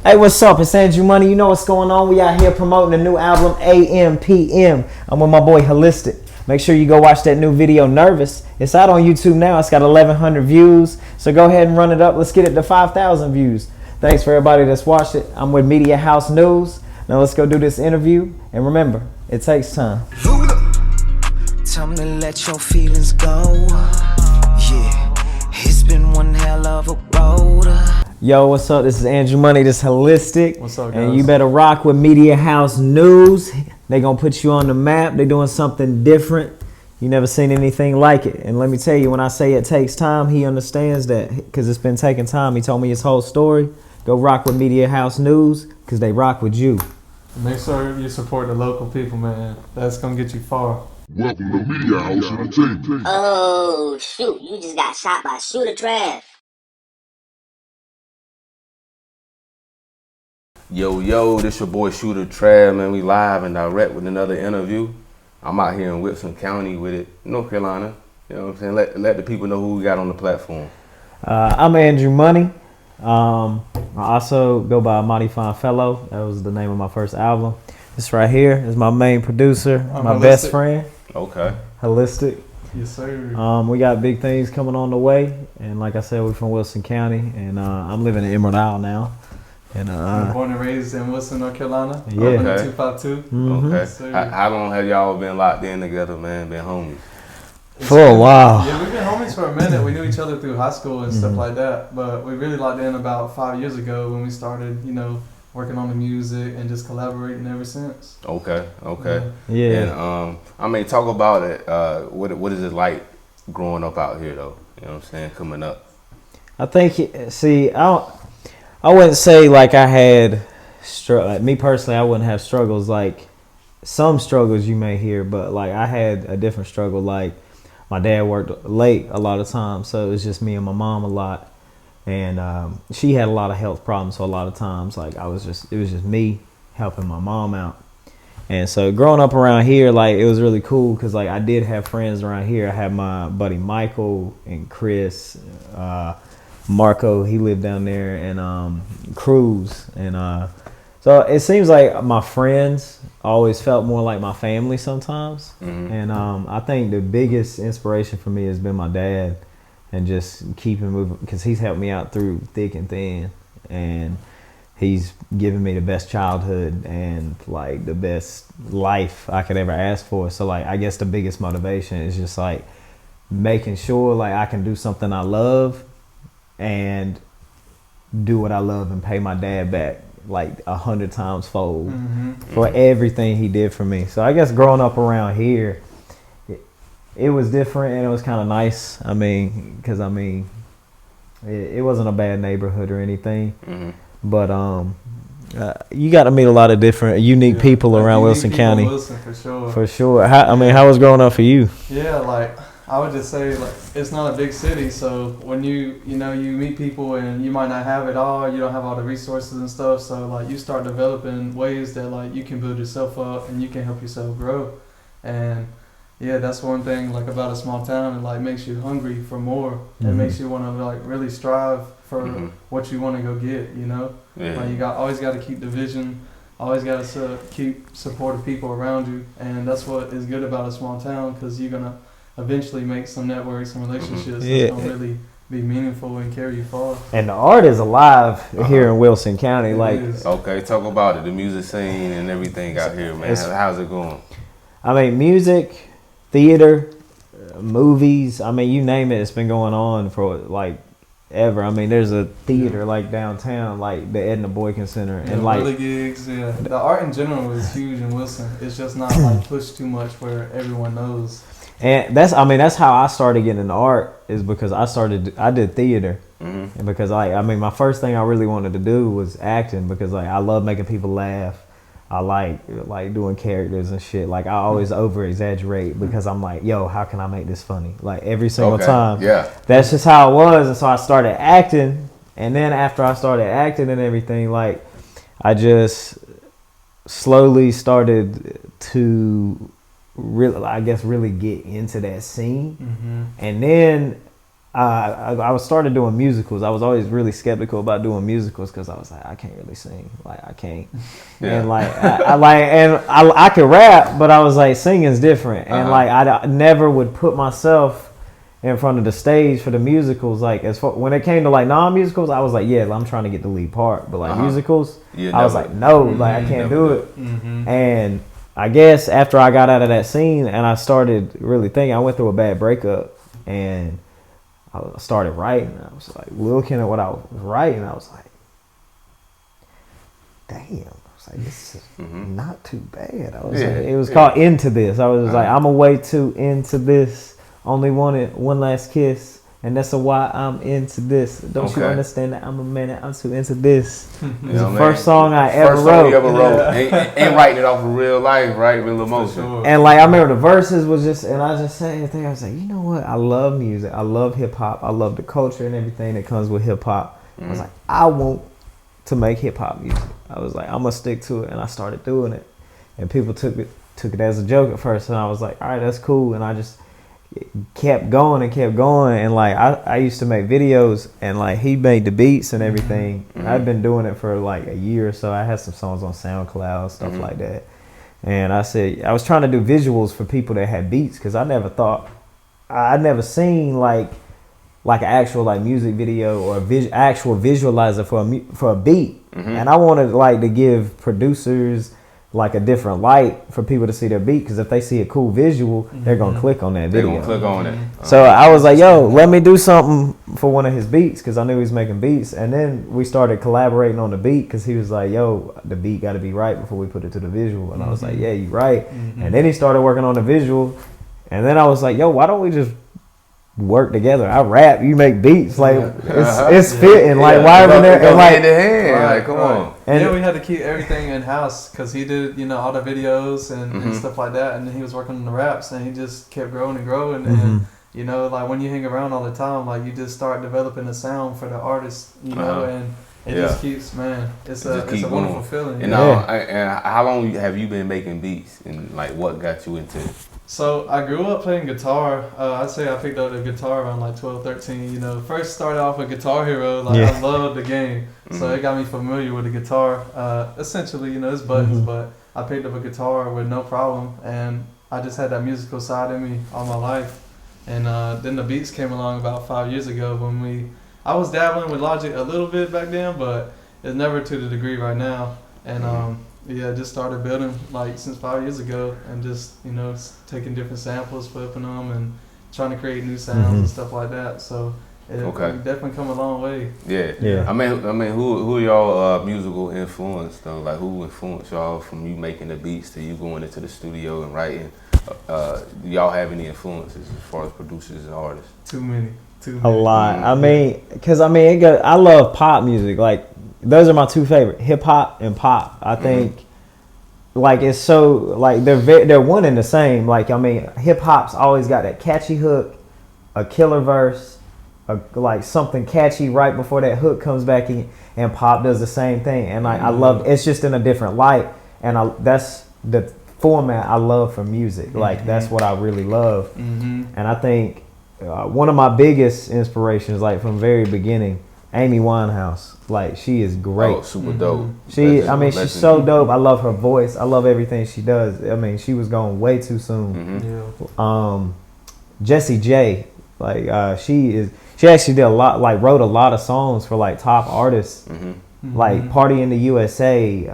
Hey, what's up? It's Andrew Money. You know what's going on? We out here promoting the new album, AMPM. I'm with my boy Holistic. Make sure you go watch that new video, Nervous. It's out on YouTube now. It's got 1,100 views. So go ahead and run it up. Let's get it to 5,000 views. Thanks for everybody that's watched it. I'm with Media House News. Now let's go do this interview. And remember, it takes time. Time to let your feelings go. Yeah, it's been one hell of a road. Yo, what's up? This is Andrew Money. This is Holistic. What's up, guys? And you better rock with Media House News. They gonna put you on the map. They doing something different. You never seen anything like it. And let me tell you, when I say it takes time, he understands that because it's been taking time. He told me his whole story. Go rock with Media House News because they rock with you. Make sure you support the local people, man. That's gonna get you far. Welcome to Media House Entertainment. Oh, shoot. You just got shot by Shooter Trav. Yo, this your boy Shooter Trav, man. We live and direct with another interview. I'm out here in Wilson County with it, North Carolina. You know what I'm saying? Let the people know who we got on the platform. I'm Andrew Money. I also go by Mighty Fine Fellow. That was the name of my first album. This right here is my main producer, my Holistic. best friend, Okay. Holistic. Yes, sir. We got big things coming on the way, and like I said, we're from Wilson County, and I'm living in Emerald Isle now. And I'm born and raised in Wilson, North Carolina. Yeah. I'm in Okay. 252. Mhm. Okay. Sir. How long have y'all been locked in together, man? Been homies? For a while. Yeah, we've been homies for a minute. We knew each other through high school and stuff like that. But we really locked in about 5 years ago when we started, working on the music and just collaborating ever since. Okay. Yeah. And talk about it. What is it like growing up out here, though? You know what I'm saying? Coming up. I think, I wouldn't say like I had, like me personally, I wouldn't have struggles like some struggles you may hear, but like I had a different struggle. Like my dad worked late a lot of times, so it was just me and my mom a lot. And she had a lot of health problems, so a lot of times like it was just me helping my mom out. And so growing up around here, like it was really cool because like I did have friends around here. I had my buddy Michael and Chris, Marco, he lived down there, and Cruz. And so it seems like my friends always felt more like my family sometimes. Mm-hmm. And I think the biggest inspiration for me has been my dad, and just keeping moving because he's helped me out through thick and thin, and he's given me the best childhood and like the best life I could ever ask for. So like I guess the biggest motivation is just like making sure like I can do something I love and do what I love and pay my dad back like 100 times fold for everything he did for me. So I guess growing up around here, it was different and it was kind of nice. I mean, because it wasn't a bad neighborhood or anything. Mm-hmm. But you got to meet a lot of different unique people around Wilson County. Wilson, for sure. For sure. How was growing up for you? Yeah, like I would just say, like it's not a big city, so when you meet people and you might not have it all, you don't have all the resources and stuff, so like you start developing ways that like you can build yourself up and you can help yourself grow. And yeah, that's one thing like about a small town. It like makes you hungry for more. It makes you want to like really strive for what you want to go get. Yeah. Like you always got to keep the vision. Always got to keep supportive people around you, and that's what is good about a small town because you're gonna eventually make some networks and relationships that's gonna really be meaningful and carry you far. And the art is alive here in Wilson County. Okay, talk about it. The music scene and everything out here, man. How's it going? I mean, music, theater, movies. I mean, you name it. It's been going on for like ever. I mean, there's a theater like downtown, like the Edna Boykin Center, and like really gigs. Yeah, the art in general is huge in Wilson. It's just not like pushed too much where everyone knows. And that's how I started getting into art is because I did theater. And because my first thing I really wanted to do was acting because like I love making people laugh. I like doing characters and shit. Like I always over exaggerate because I'm like, yo, how can I make this funny? Like every single time. Yeah. That's just how it was. And so I started acting. And then after I started acting and everything, like I just slowly started to really get into that scene. And then I was started doing musicals. I was always really skeptical about doing musicals because I was like, I can't really sing. Like I can't. And like I could rap, but I was like, singing's different. And like I never would put myself in front of the stage for the musicals. Like as far when it came to like non-musicals, I was like, yeah, I'm trying to get the lead part. But like musicals, I was like, no, like I can't do it. And I guess after I got out of that scene and I started really thinking, I went through a bad breakup and I started writing. I was like looking at what I was writing. I was like, damn. I was like, this is not too bad. I was like, it was called Into This. I was like, I'm a way too into this. Only wanted one last kiss. And that's why I'm into this. Don't you understand that I'm a man that I'm too into this? It was the first song I ever wrote. And writing it off of real life, right? Real emotion. Sure. And like I remember the verses was just, and I just said everything. I was like, you know what? I love music. I love hip hop. I love the culture and everything that comes with hip hop. I was like, I want to make hip hop music. I was like, I'm gonna stick to it, and I started doing it. And people took it as a joke at first, and I was like, all right, that's cool. And I just kept going, and like I used to make videos, and like he made the beats and everything. I've been doing it for like a year or so. I had some songs on SoundCloud, stuff like that. And I said I was trying to do visuals for people that had beats because I never thought I'd never seen like an actual like music video or actual visualizer for a beat. And I wanted like to give producers like a different light for people to see their beat, because if they see a cool visual, they're gonna click on that video. They're gonna click on it. So I was like, yo, let me do something for one of his beats, because I knew he was making beats. And then we started collaborating on the beat, because he was like, yo, the beat got to be right before we put it to the visual. And I was like, yeah, you right. And then he started working on the visual, and then I was like, yo, why don't we just work together? I rap, you make beats, like it's fitting. Like why are there and like right, come on. And we had to keep everything in house because he did, all the videos and stuff like that, and then he was working on the raps, and he just kept growing and growing. And like when you hang around all the time, like you just start developing a sound for the artist, and it just keeps, man. It's a wonderful feeling. And how long have you been making beats, and like what got you into it? So I grew up playing guitar. I'd say I picked up the guitar around like 12, 13. First started off with Guitar Hero. I loved the game. So it got me familiar with the guitar. Essentially, it's buttons, but I picked up a guitar with no problem. And I just had that musical side in me all my life. And then the beats came along about 5 years ago I was dabbling with Logic a little bit back then, but it's never to the degree right now. And just started building like since 5 years ago, and just taking different samples, flipping them, and trying to create new sounds and stuff like that. So it definitely come a long way. Yeah. I mean, who are y'all musical influence though? Like who influenced y'all from you making the beats to you going into the studio and writing? Do y'all have any influences as far as producers and artists? Too many. A lot. I mean, because I love pop music. Like those are my two favorite, hip hop and pop. I think like it's so like they're one and the same. Like hip hop's always got that catchy hook, a killer verse, like something catchy right before that hook comes back in, and pop does the same thing. And I love it's just in a different light, and that's the format I love for music. Like that's what I really love. And I think one of my biggest inspirations, like from very beginning, Amy Winehouse. Like she is great. Oh, super dope. She's so dope. I love her voice. I love everything she does. She was gone way too soon. Jessie J, like she actually did a lot, like wrote a lot of songs for like top artists, like Party in the USA,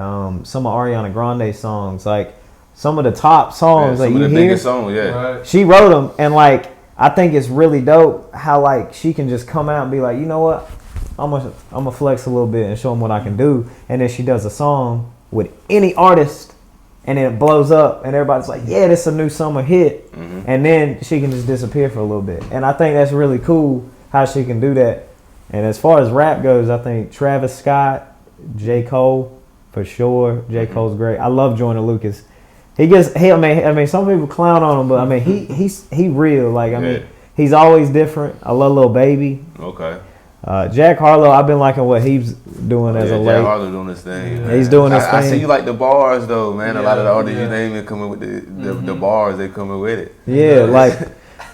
some of Ariana Grande's songs, like some of the top songs that you hear. Songs, She wrote them, and like I think it's really dope how like she can just come out and be like, you know what, I'm gonna flex a little bit and show them what I can do, and then she does a song with any artist, and then it blows up, and everybody's like, yeah, this is a new summer hit, and then she can just disappear for a little bit, and I think that's really cool how she can do that. And as far as rap goes, I think Travis Scott, J. Cole, for sure. J. Cole's great. I love Joyner Lucas. Some people clown on him, but he real. Like he's always different. I love Lil Baby. Okay. Jack Harlow, I've been liking what he's doing as a late. Jack Harlow doing his thing. Yeah. He's doing his thing. I see you like the bars though, man. A lot of the artists you name it coming with the bars, they coming with it. Yeah, like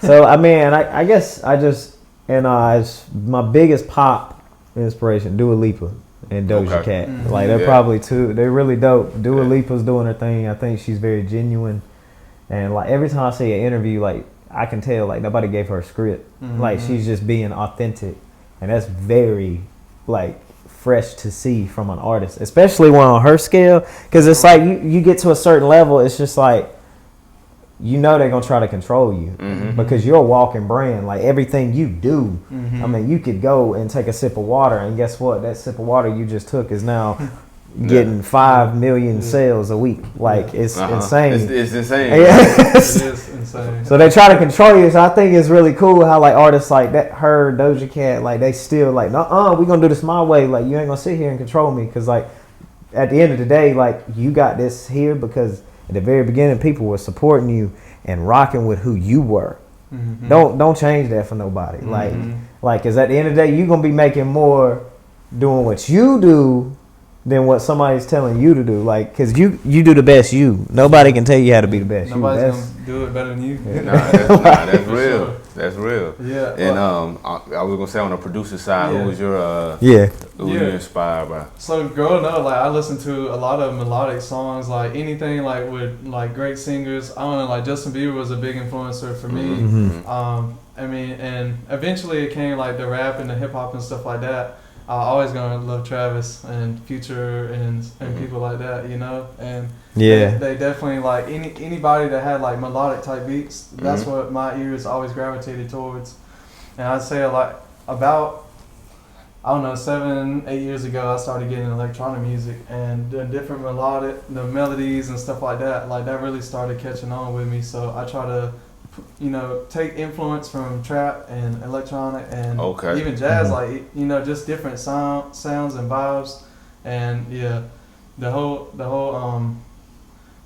so. I guess I just And it's my biggest pop inspiration, Dua Lipa and Doja Okay. Cat. Like they're Yeah. probably two. They're really dope. Dua Yeah. Lipa's doing her thing. I think she's very genuine. And like every time I see an interview, like I can tell like nobody gave her a script. Like she's just being authentic, and that's very like fresh to see from an artist, especially one on her scale. Because it's like you get to a certain level, it's just like you know they're gonna try to control you because you're a walking brand. Like everything you do, I mean, you could go and take a sip of water, and guess what? That sip of water you just took is now getting 5 million sales a week. Like it's insane. It's insane. Yeah. It is insane. So they try to control you. So I think it's really cool how like artists like that, her, Doja Cat, like they still like, we gonna do this my way. Like you ain't gonna sit here and control me, because like at the end of the day, like you got this here because at the very beginning people were supporting you and rocking with who you were. Don't change that for nobody. Like, cause at the end of the day, you gonna be making more doing what you do than what somebody's telling you to do. Like, cause you do the best you. Nobody can tell you how to be the best. Nobody's gonna do it better than you. That's real. Sure. That's real. Yeah. And I was gonna say on the producer side, who was your who you inspired by? So growing up, like I listened to a lot of melodic songs, like anything like with like great singers. I don't know, like Justin Bieber was a big influencer for me. I mean, and eventually it came like the rap and the hip hop and stuff like that. I always gonna love Travis and Future and people like that, you know. And they definitely like anybody that had like melodic type beats. That's what my ears always gravitated towards. And I'd say like about, I don't know, 7-8 years ago, I started getting electronic music and the different the melodies and stuff like that. Like that really started catching on with me. So I try to, you know, take influence from trap and electronic and even jazz, like, you know, just different sounds and vibes. And yeah, the whole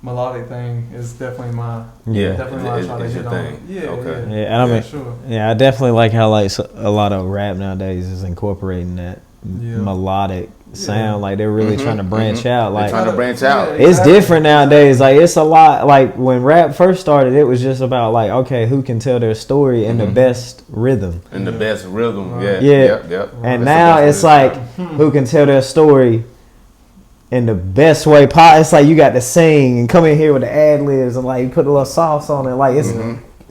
melodic thing is definitely my definitely what I try to hit on. And I mean, sure. I definitely like how like a lot of rap nowadays is incorporating that melodic sound. Like they're really trying to branch out. Like trying to branch out. It's different nowadays. Like it's a lot. Like when rap first started, it was just about like, okay, who can tell their story in the best rhythm. In the best rhythm. Yeah. Yep. And now it's like who can tell their story in the best way possible. It's like you got to sing and come in here with the ad libs and like put a little sauce on it. Like it's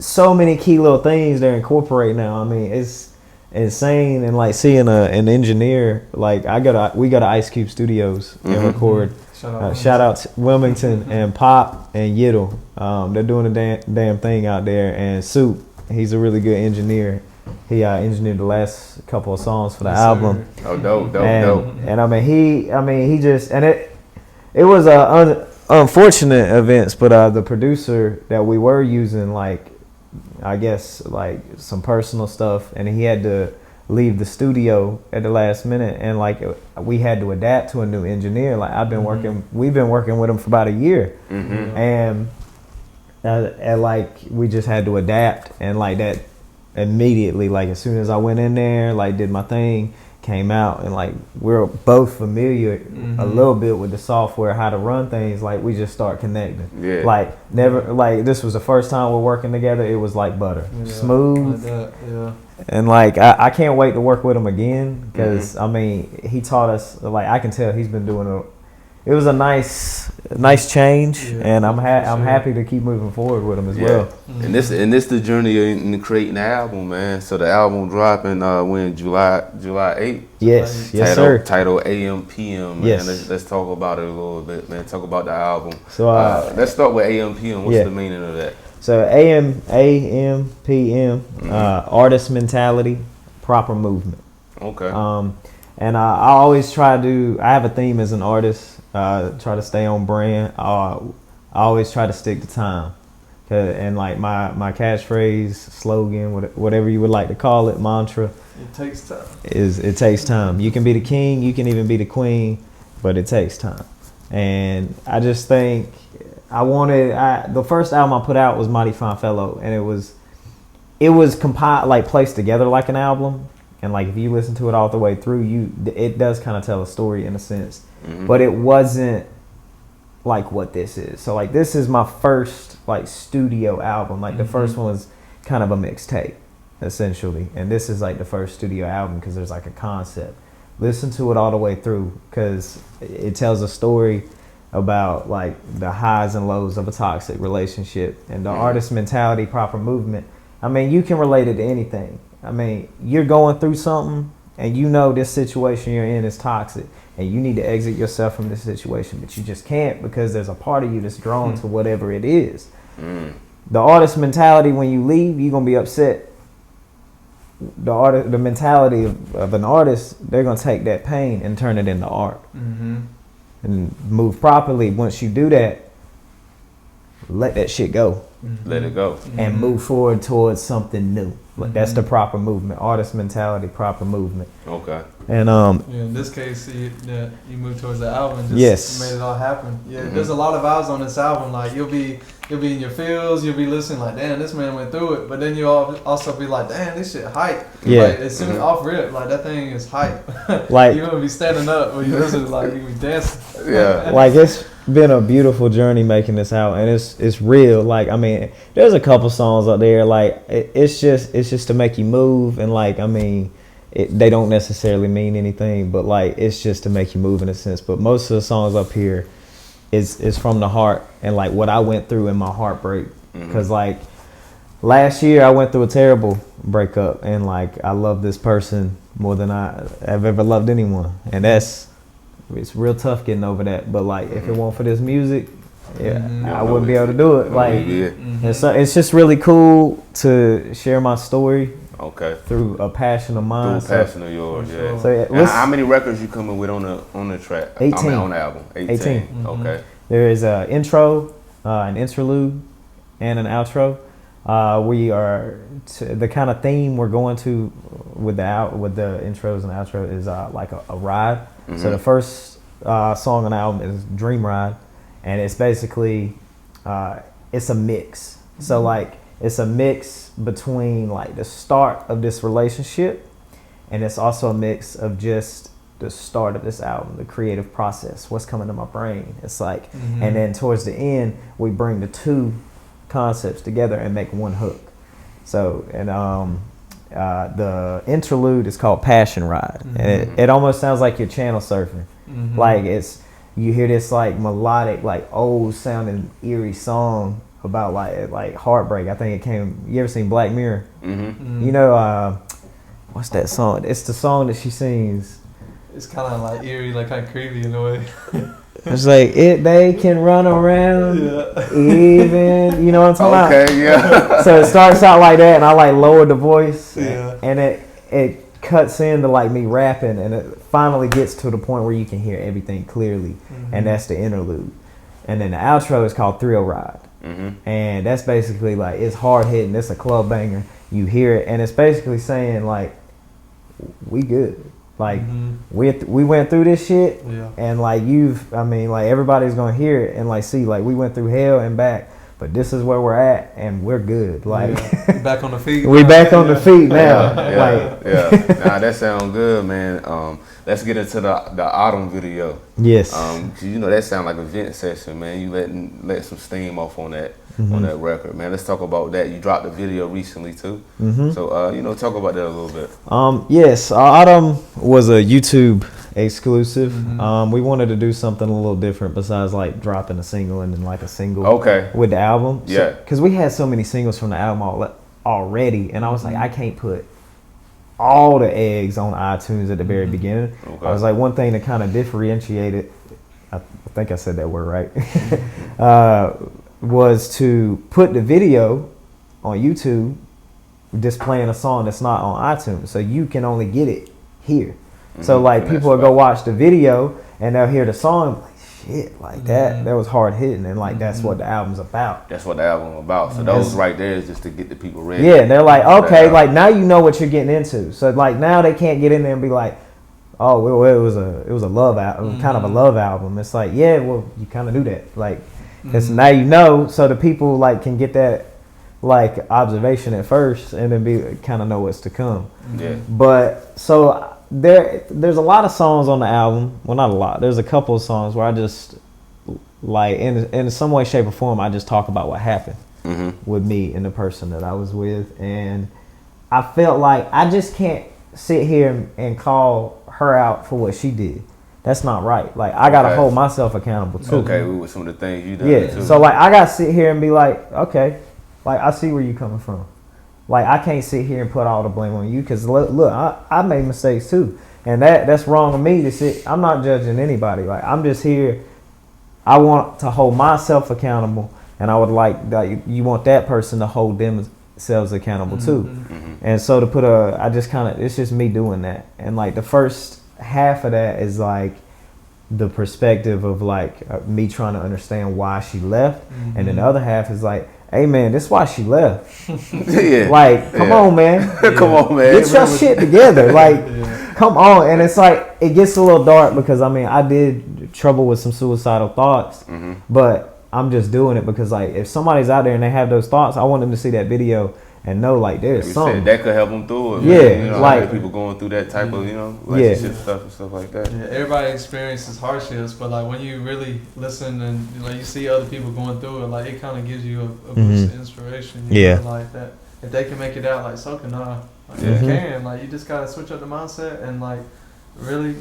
so many key little things they're incorporating now. I mean, it's insane. And like seeing an engineer, like we go to Ice Cube Studios and record. Shout out to Wilmington and Pop and Yiddle. They're doing a damn thing out there. And Soup, he's a really good engineer. He engineered the last couple of songs for the album. Oh, dope. And I mean, he just, and it was unfortunate events, but the producer that we were using, like, I guess like some personal stuff, and he had to leave the studio at the last minute, and like we had to adapt to a new engineer. Like we've been working with him for about a year, and like we just had to adapt, and like that immediately, like as soon as I went in there, like did my thing, came out, and like we're both familiar a little bit with the software, how to run things. Like we just start connecting. Like never, like this was the first time we're working together. It was like butter, smooth. Like that, And like I can't wait to work with him again, because I mean he taught us, like I can tell he's been doing it was a nice change, and I'm happy to keep moving forward with him as well. And this the journey in creating the album, man. So the album dropping when July 8th. Yes, sir. Title AMPM. Man. Yes. Let's talk about it a little bit, man. Talk about the album. So let's start with AMPM. What's the meaning of that? So AMPM, artist mentality, proper movement. Okay. And I always try to. I have a theme as an artist. Try to stay on brand. I always try to stick to time. And like my catchphrase, slogan, whatever you would like to call it, mantra. It takes time. It takes time. You can be the king. You can even be the queen, but it takes time. And I just think the first album I put out was Mighty Fine Fellow, and it was compiled, like placed together like an album. And like if you listen to it all the way through, it does kind of tell a story in a sense, but it wasn't like what this is. So like this is my first like studio album. Like the first one was kind of a mixtape, essentially. And this is like the first studio album because there's like a concept. Listen to it all the way through because it tells a story about like the highs and lows of a toxic relationship and the artist mentality, proper movement. I mean, you can relate it to anything. I mean, you're going through something and you know this situation you're in is toxic and you need to exit yourself from this situation, but you just can't because there's a part of you that's drawn to whatever it is. The artist mentality, when you leave, you're going to be upset. The mentality of an artist, they're going to take that pain and turn it into art. And move properly. Once you do that, let that shit go. Let it go. And move forward towards something new. Like that's the proper movement. Artist mentality, proper movement. Okay. And in this case, you move towards the album and yes, made it all happen. Yeah, there's a lot of vibes on this album. Like you'll be in your feels, you'll be listening like, damn, this man went through it. But then you'll also be like, damn, this shit hype. Yeah. Like as soon as off rip, like that thing is hype. Like you're gonna be standing up when you listen, like you be dancing. Yeah. Like it's been a beautiful journey making this out, and it's real. Like I mean, there's a couple songs out there like it's just to make you move, and like I mean, they don't necessarily mean anything, but like it's just to make you move in a sense. But most of the songs up here is from the heart and like what I went through in my heartbreak. Because like last year I went through a terrible breakup, and like I love this person more than I've ever loved anyone, and it's real tough getting over that. But like if it weren't for this music, I wouldn't be able to do it. Like and so it's just really cool to share my story. Okay. Through a passion of mine. Through a passion of yours, yeah. So how many records you coming with on the track? 18. I mean, on the album. 18. Okay. There is an intro, an interlude, and an outro. We are the kind of theme we're going to with the intros and outro is like a ride. So the first song on the album is Dream Ride, and it's basically it's a mix. So like it's a mix between like the start of this relationship, and it's also a mix of just the start of this album, the creative process, what's coming to my brain. It's like, and then towards the end, we bring the two concepts together and make one hook. So, and the interlude is called Passion Ride, and it almost sounds like you're channel surfing. Like you hear this like melodic, like old sounding eerie song about like heartbreak. I think it came. You ever seen Black Mirror? You know, what's that song? It's the song that she sings. It's kind of like eerie, like kind of creepy in a way. It's like they can run around, even you know what I'm talking about. Okay, yeah. So it starts out like that, and I like lowered the voice, Yeah. and it cuts into like me rapping, and it finally gets to the point where you can hear everything clearly, and that's the interlude. And then the outro is called Thrill Ride. And that's basically like it's hard hitting. It's a club banger. You hear it, and it's basically saying like we good. Like we went through this shit, and like like everybody's gonna hear it and like see like we went through hell and back, but this is where we're at and we're good. Like back on the feet. We back on the feet now. Nah, that sounds good, man. Let's get into the autumn video. Yes. You know that sound like a vent session, man. You let some steam off on that record, man. Let's talk about that. You dropped a video recently too, so talk about that a little bit. Yes, Autumn was a YouTube exclusive. We wanted to do something a little different besides like dropping a single and then like a single with the album. Yeah, because we had so many singles from the album already, and I was like, I can't put all the eggs on iTunes at the very beginning. I was like, one thing that kind of differentiated, I think I said that word right, was to put the video on YouTube displaying a song that's not on iTunes, so you can only get it here. So like people will go watch the video and they'll hear the song like shit, like that was hard hitting, and like that's what the album's about. That's what the album about. So those right there is just to get the people ready. Yeah, they're like, okay, like now you know what you're getting into. So like now they can't get in there and be like, oh, well, it was a love album, kind of a love album. It's like, yeah, well, you kind of do that, like, because now you know, so the people like can get that like observation at first and then be kind of know what's to come. Yeah. But so there's a lot of songs on the album. Well, not a lot. There's a couple of songs where I just like in some way, shape, or form, I just talk about what happened with me and the person that I was with, and I felt like I just can't sit here and call her out for what she did. That's not right. Like, I gotta hold myself accountable too. Okay, with some of the things you done. Yeah. Too. So like, I gotta sit here and be like, okay, like I see where you coming from. Like, I can't sit here and put all the blame on you because look, I made mistakes too, and that's wrong of me to sit. I'm not judging anybody. Like, I'm just here. I want to hold myself accountable, and I would like you want that person to hold themselves accountable too. Mm-hmm. And so to put I just kind of, it's just me doing that, and like the first half of that is like the perspective of like me trying to understand why she left, and then the other half is like, hey man, this is why she left. Yeah. Like, come on, man. Come on, man. Get your shit together. Like, come on. And it's like, it gets a little dark because I mean, I did trouble with some suicidal thoughts, but I'm just doing it because like, if somebody's out there and they have those thoughts, I want them to see that video and know like there's something that could help them through it. Yeah, man. You know, like people going through that type of relationship stuff and stuff like that. Yeah, everybody experiences hardships, but like when you really listen and like you see other people going through it, like it kind of gives you a boost of inspiration. You know, like that. If they can make it out, like so can I. Like you can. Like you just gotta switch up the mindset and like really,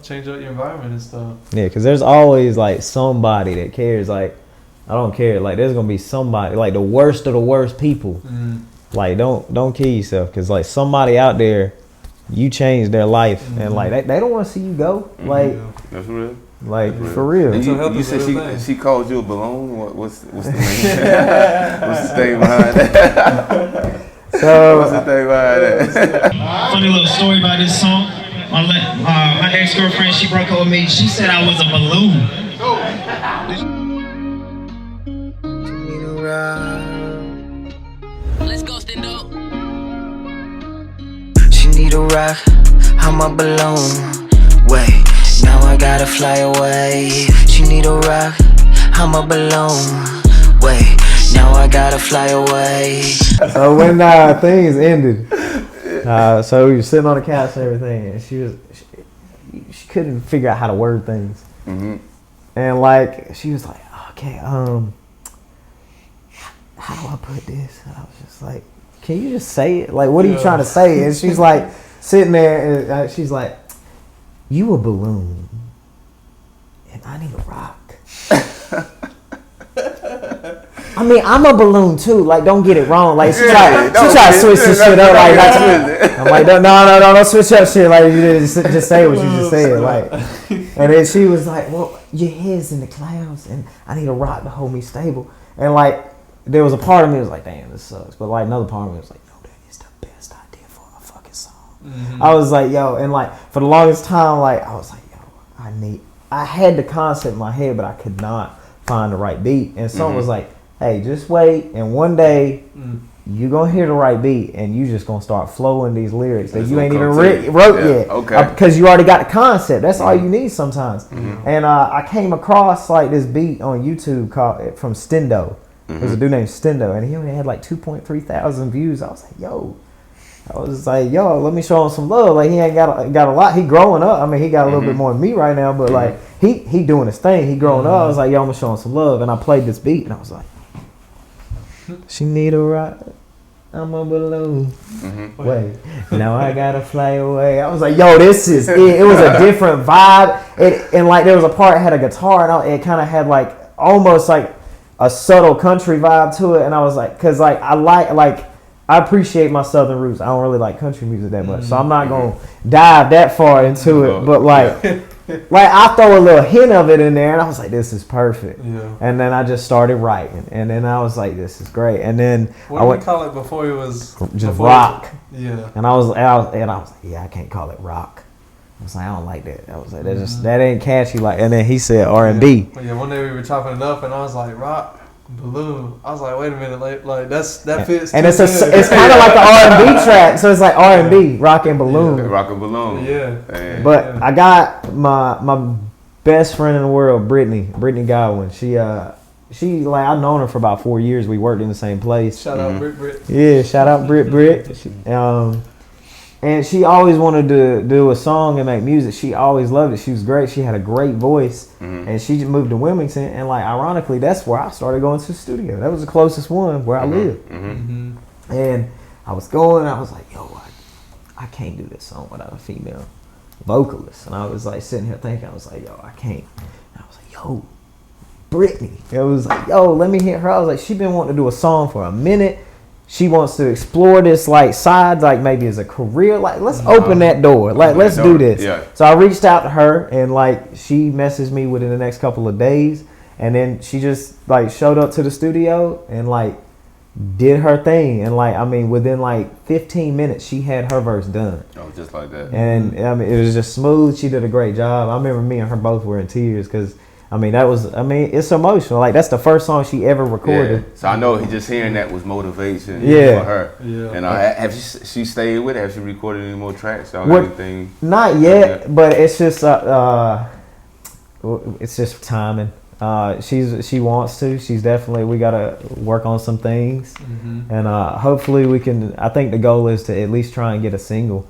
change up your environment and stuff. Yeah, because there's always like somebody that cares. Like, I don't care. Like, there's gonna be somebody, like the worst of the worst people. Like, don't kill yourself, because like somebody out there, you changed their life, and like they don't want to see you go. Like, that's real. Like, that's real. For real. And you said she called you a balloon. What's the name? What's the thing behind that? So what's the thing behind that? Funny little story about this song. My ex-girlfriend, she broke up with me. She said I was a balloon. Let's go, Stendo. She need a rock, I'm a balloon. Wait, now I gotta fly away. She need a rock, I'm a balloon. Wait, now I gotta fly away. So when things ended, so we were sitting on the couch and everything, and she couldn't figure out how to word things, and like she was like, okay, how do I put this? And I was just like, can you just say it? Like, what are you trying to say? And she's like sitting there, and she's like, you a balloon, and I need a rock. I mean, I'm a balloon too. Like, don't get it wrong. Like, she tried to switch this shit up. Like, I'm like, no, don't switch up shit. Like, you just say what you just said. Like, and then she was like, well, your head's in the clouds, and I need a rock to hold me stable. And like, there was a part of me that was like, damn, this sucks. But like, another part of me was like, no, that is the best idea for a fucking song. I was like, yo, and like, for the longest time, like, I was like, yo, I had the concept in my head, but I could not find the right beat. And someone was like, hey, just wait, and one day you're gonna hear the right beat, and you just gonna start flowing these lyrics that you ain't even wrote yet. Okay. Because you already got the concept. That's all you need sometimes. And I came across like this beat on YouTube called from Stendo. There's a dude named Stendo, and he only had like 2.3 thousand views. I was like, yo, let me show him some love. Like, he ain't got a lot. He growing up. I mean, he got a little bit more than me right now, but like he doing his thing. He growing up. I was like, yo, I'm gonna show him some love, and I played this beat, and I was like, she need a rock, I'm a balloon. Wait, now I gotta fly away. I was like, yo, this is it. It was a different vibe. And like, there was a part that had a guitar, and it kind of had like almost like a subtle country vibe to it. And I was like, cause like I appreciate my southern roots. I don't really like country music that much, so I'm not gonna dive that far into it. But like, like I throw a little hint of it in there, and I was like, this is perfect. And then I just started writing, and then I was like, this is great. And then what did we call it before? It was just rock. Yeah. And I was like, yeah, I can't call it rock. I was like, I don't like that. I was like, that ain't catchy. Like, and then he said R&B. Yeah, one day we were chopping it up, and I was like, rock, balloon. I was like, wait a minute, like that fits. And it's kind of like an R&B track, so it's like R&B, rock and balloon. Rock and balloon. Yeah. But I got my best friend in the world, Brittany Godwin. She like, I've known her for about 4 years. We worked in the same place. Shout out Brit. Yeah, shout out Brit. And she always wanted to do a song and make music. She always loved it. She was great. She had a great voice. And she just moved to Wilmington. And like, ironically, that's where I started going to the studio. That was the closest one where I lived. And I was going. I was like, yo, I can't do this song without a female vocalist. And I was like sitting here thinking, I was like, yo, I can't. And I was like, yo, Brittany. It was like, yo, let me hear her. I was like, she been wanting to do a song for a minute. She wants to explore this like side, like maybe as a career. Like, let's open that door. Like, let's do this. Yeah. So I reached out to her, and like she messaged me within the next couple of days, and then she just like showed up to the studio and like did her thing, and like I mean within like 15 minutes she had her verse done. Oh, just like that. And I mean it was just smooth. She did a great job. I remember me and her both were in tears because I mean it's emotional. Like that's the first song she ever recorded. Yeah. So I know just hearing that was motivation for her. Yeah. And have she stayed with it? Have she recorded any more tracks? Y'all got anything? Not yet, but it's just timing. She wants to. She's definitely. We gotta work on some things, and hopefully we can. I think the goal is to at least try and get a single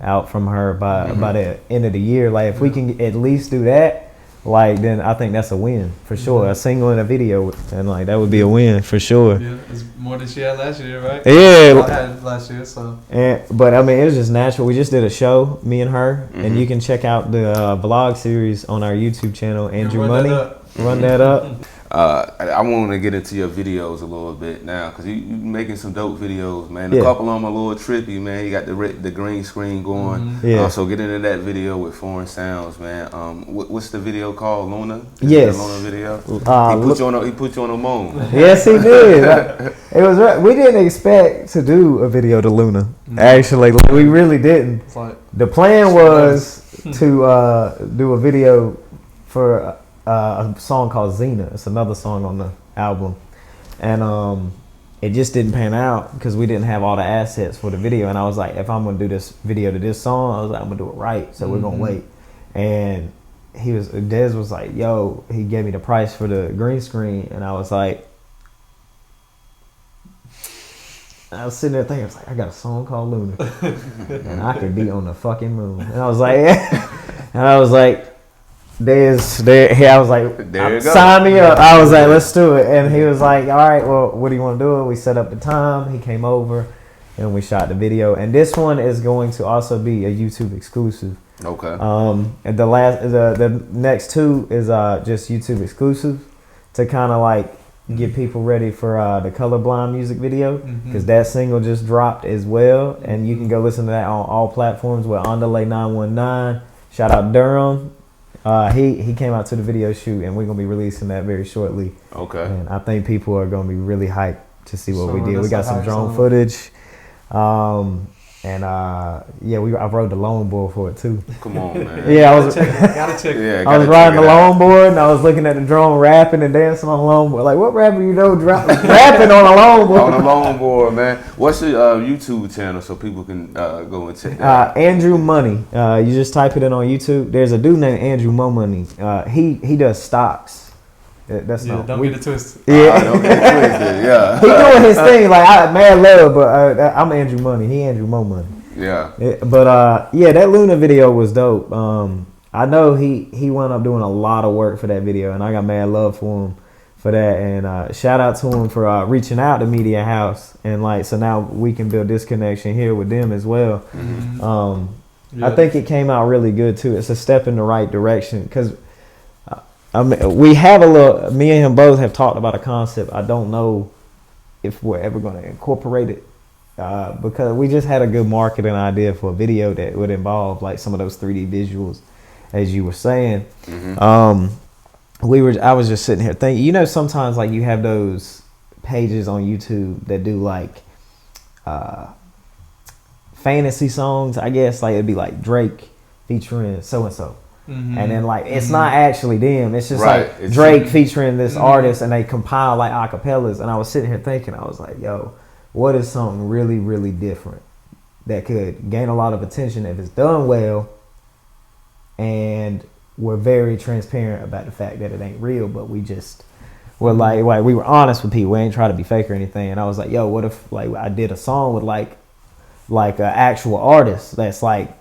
out from her by the end of the year. Like if we can at least do that, like then I think that's a win for sure. A single and a video, and like that would be a win for sure. Yeah, it's more than she had last year, right? Yeah, I had last year, so. But I mean, it was just natural. We just did a show, me and her, and you can check out the vlog series on our YouTube channel, Andrew Money. Run that up. I want to get into your videos a little bit now because you making some dope videos, man. A couple of them are a little trippy, man. You got the green screen going. So get into that video with Foreign Sounds, man. What's the video called? Luna? Yes. The Luna video. He put you on a moon. Yes, he did. It was right. We didn't expect to do a video to Luna. Actually, we really didn't. The plan was to do a video for a song called Xena. It's another song on the album, and it just didn't pan out because we didn't have all the assets for the video. And I was like, if I'm gonna do this video to this song, I was like, I'm gonna do it right. So we're gonna wait. And Dez was like, yo, he gave me the price for the green screen, and I was like, I was sitting there thinking, I was like, I got a song called Luna, and I could be on the fucking moon. And I was like, There's there. I was like, sign me up. I was like, let's do it. And he was like, all right, well, what do you want to do? We set up the time. He came over, and we shot the video. And this one is going to also be a YouTube exclusive. Okay. And the next two is just YouTube exclusive to kind of like get people ready for the Colorblind music video because that single just dropped as well, and you can go listen to that on all platforms with Andale 919. Shout out Durham. He came out to the video shoot, and we're gonna be releasing that very shortly. Okay. And I think people are gonna be really hyped to see what we did. We got some drone footage. I rode the longboard for it too. Come on, man. Yeah, I was. Gotta check it. I was riding the longboard, and I was looking at the drone rapping and dancing on the longboard. Like, what rapper you know rapping on a longboard? On a longboard, man. What's your YouTube channel so people can go and check that out? Andrew Money. You just type it in on YouTube. There's a dude named Andrew Mo Money. He does stocks. That's not. Don't get it twisted. Yeah, don't get it twisted. Yeah. He doing his thing. Like I mad love, but I'm Andrew Money. He Andrew Mo Money. Yeah. That Luna video was dope. I know he wound up doing a lot of work for that video, and I got mad love for him for that. And shout out to him for reaching out to Media House, and like so now we can build this connection here with them as well. I think it came out really good too. It's a step in the right direction because. We have me and him both have talked about a concept. I don't know if we're ever going to incorporate it because we just had a good marketing idea for a video that would involve like some of those 3D visuals, as you were saying. I was just sitting here thinking, sometimes like you have those pages on YouTube that do like fantasy songs, I guess, like it'd be like Drake featuring so-and-so. And then like it's not actually them, it's just like Drake featuring this artist, and they compile like acapellas. And I was sitting here thinking, I was like, yo, what is something really, really different that could gain a lot of attention if it's done well, and we're very transparent about the fact that it ain't real, but we just we're like we were honest with people. We ain't trying to be fake or anything. And I was like, yo, what if like I did a song with like an actual artist that's like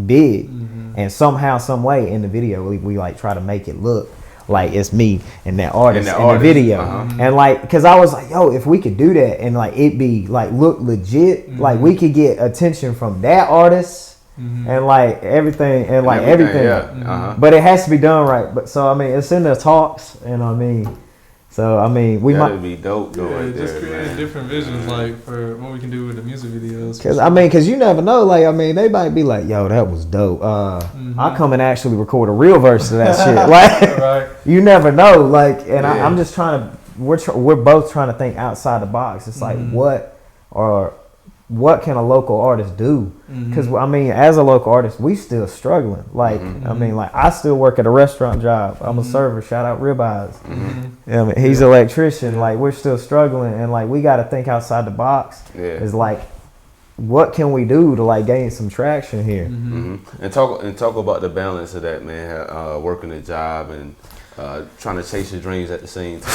big, and somehow, some way in the video we like try to make it look like it's me and that artist And in the the video. artist, And like, because I was like, yo, if we could do that and like it be like look legit, like we could get attention from that artist and like everything and like everything. Yeah. But it has to be done right. But so I mean, it's in the talks, and I mean, so I mean, we That'd might be dope though. Yeah, Right just there, create man. different visions, like for what we can do with the music videos. because you never know. Like I mean, they might be like, yo, that was dope. I'll come and actually record a real verse of that shit. Like Right. you never know. Like, and Yeah. I'm just trying to. We're both trying to think outside the box. It's like what can a local artist do? Because I mean, as a local artist, we still struggling. Like I mean, like I still work at a restaurant job. I'm a server. Shout out Ribeyes. I mean, he's an electrician. Like we're still struggling, and like we got to think outside the box. Yeah. It's like, what can we do to like gain some traction here? And talk about the balance of that, man. Working a job and trying to chase your dreams at the same time.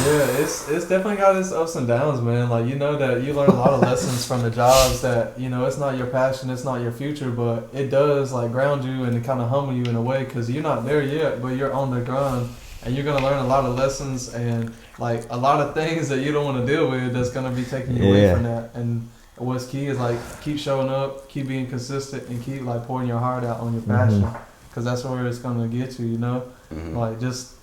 Yeah, it's definitely got its ups and downs, man. Like you know that you learn a lot of lessons from the jobs that you know it's not your passion, it's not your future, but it does like ground you and kind of humble you in a way because you're not there yet, but you're on the grind and you're gonna learn a lot of lessons and like a lot of things that you don't want to deal with that's gonna be taking you away from that. And what's key is like keep showing up, keep being consistent, and keep like pouring your heart out on your passion because that's where it's gonna get you. You know, like just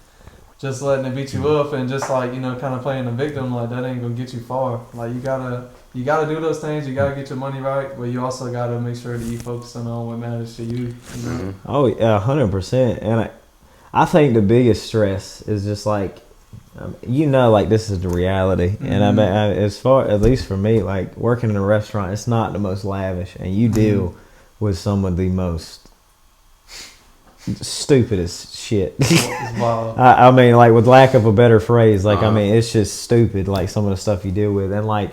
letting it beat you up and just like, you know, kind of playing the victim, like that ain't gonna get you far. Like you gotta do those things, you gotta get your money right, but you also gotta make sure that you focusing on what matters to you. You know? Oh yeah, 100%. And I think the biggest stress is just like, you know, like this is the reality. And I mean, as far, at least for me, like working in a restaurant, it's not the most lavish, and you deal with some of the most stupidest shit. It's wild. I mean, like with lack of a better phrase, like I mean, it's just stupid. Like some of the stuff you deal with, and like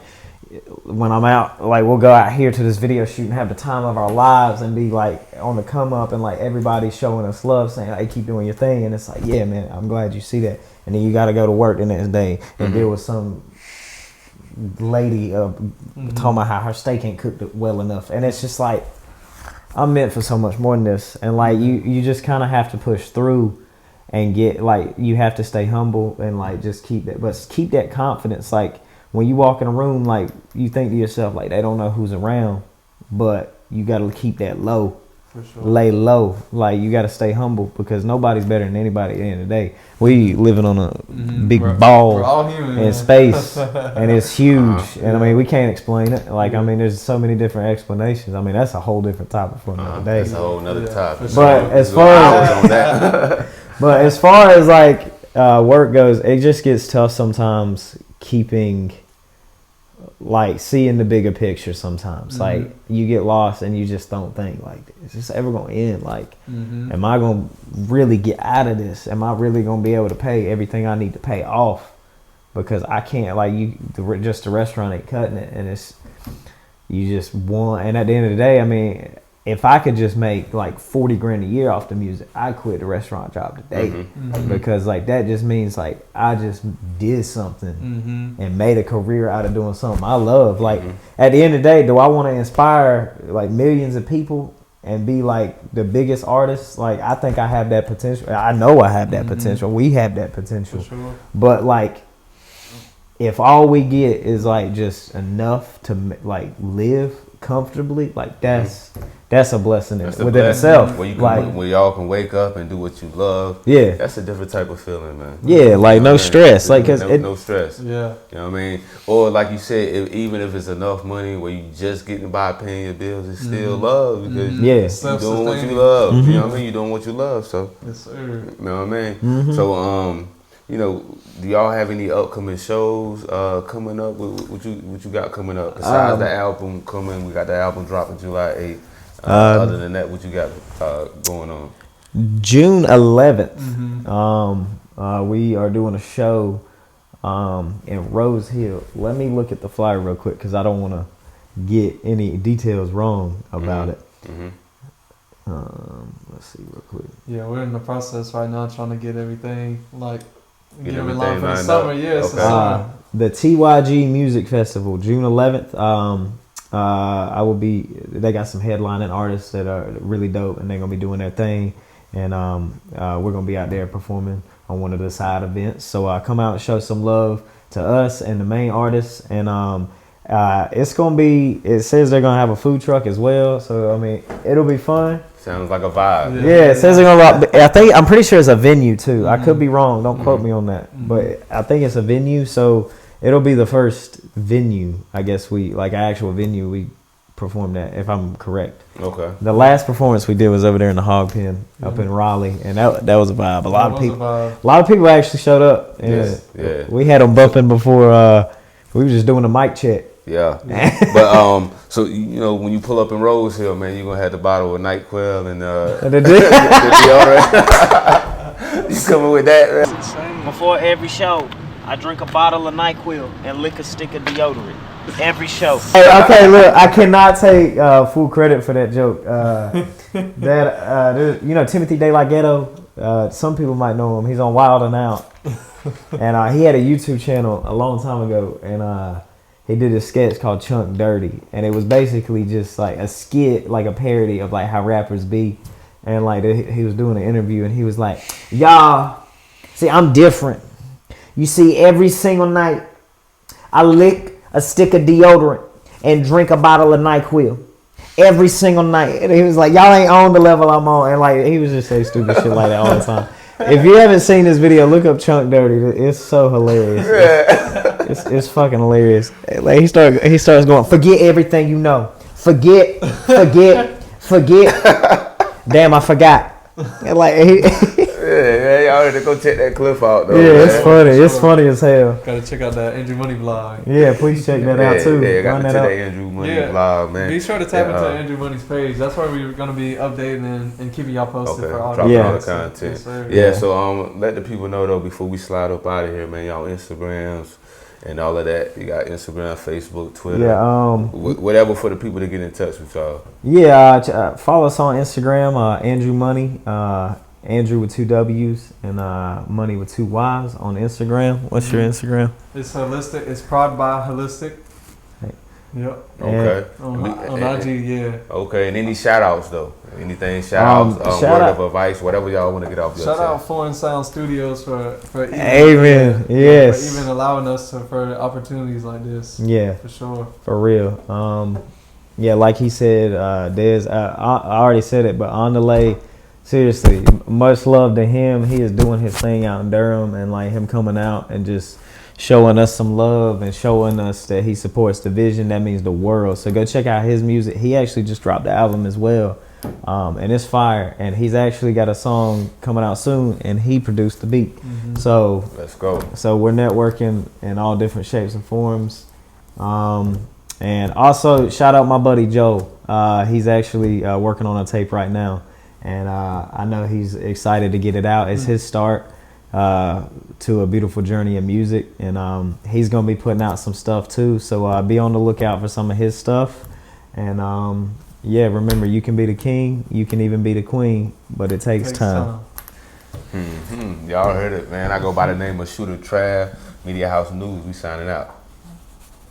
when I'm out, like we'll go out here to this video shoot and have the time of our lives and be like on the come up, and like everybody's showing us love, saying, "Hey, keep doing your thing." And it's like, yeah, man, I'm glad you see that. And then you got to go to work the next day and deal with some lady talking about how her steak ain't cooked well enough, and it's just like, I'm meant for so much more than this. And like you just kind of have to push through and get like, you have to stay humble and like just keep that confidence. Like when you walk in a room, like you think to yourself like they don't know who's around, but you got to keep that low. For sure. Lay low. Like you got to stay humble because nobody's better than anybody at the end of the day. We living on a big ball we're all human, in space and it's huge. And I mean, we can't explain it. Like, I mean, there's so many different explanations. I mean, that's a whole different topic for another day. That's a whole nother topic. But as far as like work goes, it just gets tough sometimes keeping, like seeing the bigger picture sometimes. Like you get lost and you just don't think like, is this ever gonna end? Like am I gonna really get out of this? Am I really gonna be able to pay everything I need to pay off? Because I can't, like just the restaurant ain't cutting it, and it's, you just want, and at the end of the day, I mean, if I could just make like 40 grand a year off the music, I'd quit the restaurant job today. Because like that just means like I just did something and made a career out of doing something I love. Like at the end of the day, do I want to inspire like millions of people and be like the biggest artist? Like I think I have that potential. I know I have that potential. We have that potential. For sure. But like, if all we get is like just enough to like live comfortably, like that's a blessing within itself. Where you can, like where y'all can wake up and do what you love. Yeah, that's a different type of feeling, man. Yeah, like no stress, like cause no stress. Yeah, you know what I mean. Or like you said, even if it's enough money where you just getting by paying your bills, it's still love because you're doing what you love. You know what I mean. You're doing what you love. So yes, sir. You know what I mean. So you know, do y'all have any upcoming shows coming up? What you got coming up besides the album coming? We got the album dropping July 8th. Other than that, what you got going on? June 11th, we are doing a show in Rose Hill. Let me look at the flyer real quick because I don't want to get any details wrong about it. Let's see real quick. Yeah, we're in the process right now trying to get everything like get everything lined for the summer. Yes, okay. The TYG Music Festival, June 11th. I will be. They got some headlining artists that are really dope, and they're gonna be doing their thing. And we're gonna be out there performing on one of the side events. So come out and show some love to us and the main artists. And it's gonna be. It says they're gonna have a food truck as well. So I mean, it'll be fun. Sounds like a vibe. Yeah, it says they're gonna. I'm pretty sure it's a venue too. I could be wrong. Don't quote me on that. But I think it's a venue. So it'll be the first venue. I guess an actual venue we performed at, if I'm correct. Okay. The last performance we did was over there in the Hog Pen up in Raleigh, and that was a vibe. A lot of people actually showed up. And yeah. We had them bumping before. We were just doing a mic check. Yeah. But so you know, when you pull up in Rose Hill, man, you're gonna have the bottle of NyQuil and the deodorant. You coming with that, man? Before every show, I drink a bottle of NyQuil and lick a stick of deodorant. Every show. Hey, okay, look, I cannot take full credit for that joke. You know, Timothy De La Ghetto. Some people might know him. He's on Wild and Out, and he had a YouTube channel a long time ago, and he did a sketch called Chunk Dirty, and it was basically just like a skit, like a parody of like how rappers be, and like he was doing an interview, and he was like, "Y'all, see, I'm different. You see, every single night, I lick a stick of deodorant and drink a bottle of NyQuil every single night." And he was like, "Y'all ain't on the level I'm on," and like he was just saying stupid shit like that all the time. If you haven't seen this video, look up Chunk Dirty. It's so hilarious. It's fucking hilarious. Like he starts going, "Forget everything you know. Forget. Damn, I forgot." And like yeah, y'all ready to go check that clip out though. Yeah, man. it's funny. It's funny as hell. Gotta check out that Andrew Money vlog. Yeah, please check that out too. Yeah, got to check that out. Andrew Money vlog, man. Be sure to tap into Andrew Money's page. That's where we're gonna be updating and keeping y'all posted for all dropping all the content. content. Yes, so let the people know though before we slide up out of here, man. Y'all Instagrams and all of that. You got Instagram, Facebook, Twitter. Yeah, whatever for the people to get in touch with y'all. Yeah, follow us on Instagram, Andrew Money, Andrew with 2 W's and Money with 2 Y's on Instagram. What's your Instagram? It's holistic. It's Prod by Holistic. Yep. Okay. On IG, yeah. Okay, and any shout outs though? Anything shout outs, word of advice, whatever y'all want to get off your Shout out Foreign Sound Studios for even, Amen. Yes. for even allowing us for opportunities like this. Yeah. For sure. For real. Yeah, like he said, Dez, I already said it, but on delay, seriously, much love to him. He is doing his thing out in Durham, and like him coming out and just showing us some love and showing us that he supports the vision. That means the world. So go check out his music. He actually just dropped the album as well, and it's fire. And he's actually got a song coming out soon, and he produced the beat. So let's go. So we're networking in all different shapes and forms. And also shout out my buddy Joe. He's actually working on a tape right now, and I know he's excited to get it out. It's his start to a beautiful journey in music, and he's gonna be putting out some stuff too. So be on the lookout for some of his stuff. And yeah, remember, you can be the king, you can even be the queen, but it takes time. Y'all heard it, man. I go by the name of Shooter Trav, Media House News. We signing out.